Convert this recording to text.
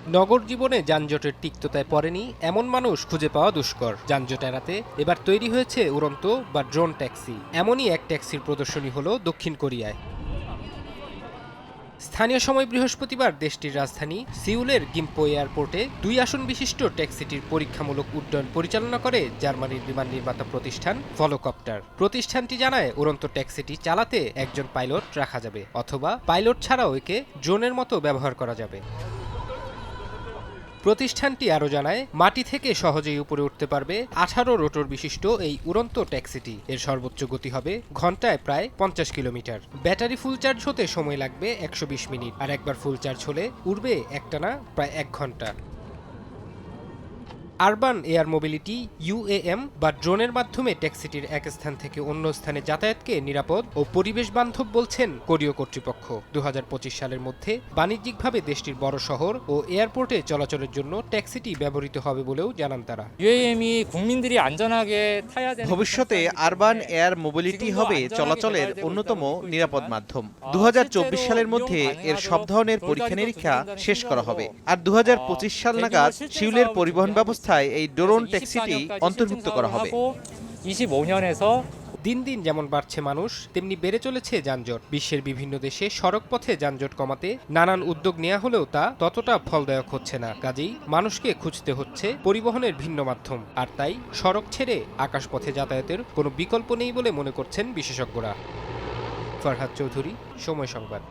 নগর জীবনে যানজটের তিক্ততায় পড়েনি এমন মানুষ খুঁজে পাওয়া দুষ্কর। যানজট এড়াতে এবার তৈরি হয়েছে উড়ন্ত বা ড্রোন ট্যাক্সি। এমনই এক ট্যাক্সির প্রদর্শনী হলো দক্ষিণ কোরিয়ায়। স্থানীয় সময় বৃহস্পতিবার দেশটির রাজধানী সিউলের গিম্পো এয়ারপোর্টে 2 আসন বিশিষ্ট ট্যাক্সিটির পরীক্ষামূলক উড্ডয়ন পরিচালনা করে জার্মানির বিমান নির্মাতা প্রতিষ্ঠান ভলোকপ্টার। প্রতিষ্ঠানটি জানায় উড়ন্ত ট্যাক্সিটি চালাতে একজন পাইলট রাখা যাবে, অথবা পাইলট ছাড়াও একে ড্রোনের মতো ব্যবহার করা যাবে। প্রতিষ্ঠানটি আরও জানায়, মাটি থেকে সহজেই উপরে উঠতে পারবে 18 রোটর বিশিষ্ট এই উড়ন্ত ট্যাক্সিটি। এর সর্বোচ্চ গতি হবে ঘন্টায় প্রায় 50 কিলোমিটার। ব্যাটারি ফুল চার্জ হতে সময় লাগবে 120 মিনিট, আর একবার ফুল চার্জ হলে উড়বে একটানা প্রায় 1 ঘন্টা। আরবান এয়ার মোবিলিটি ইউএএম বা ড্রোনের মাধ্যমে ট্যাক্সিটির এক স্থান থেকে অন্য স্থানে যাতায়াতকে নিরাপদ ও পরিবেশ বান্ধব বলছেন কোরীয় কর্তৃপক্ষ। 2025 সালের মধ্যে বাণিজ্যিকভাবে দেশটির বড় শহর ও এয়ারপোর্টে চলাচলের জন্য ট্যাক্সিটি ব্যবহৃত হবে বলেও জানান তারা। ভবিষ্যতে আরবান এয়ার মোবিলিটি হবে চলাচলের অন্যতম নিরাপদ মাধ্যম। 2024 সালের মধ্যে এর সব ধরনের পরীক্ষা নিরীক্ষা শেষ করা হবে, আর 2025 সাল নাগাদ সিউলের পরিবহন ব্যবস্থা এই ড্রোন ট্যাক্সিটি অন্তর্ভুক্ত করা হবে। দিন দিন যেমন বাড়ছে মানুষ, তেমনি বেড়ে চলেছে যানজট। বিশ্বের বিভিন্ন দেশে সড়ক পথে যানজট কমাতে নানান উদ্যোগ নেওয়া হলেও তা ততটা ফলদায়ক হচ্ছে না। কাজেই মানুষকে খুঁজতে হচ্ছে পরিবহনের ভিন্ন মাধ্যম, আর তাই সড়ক ছেড়ে আকাশপথে যাতায়াতের কোনো বিকল্প নেই বলে মনে করছেন বিশেষজ্ঞরা। ফরহাদ চৌধুরী, সময় সংবাদ।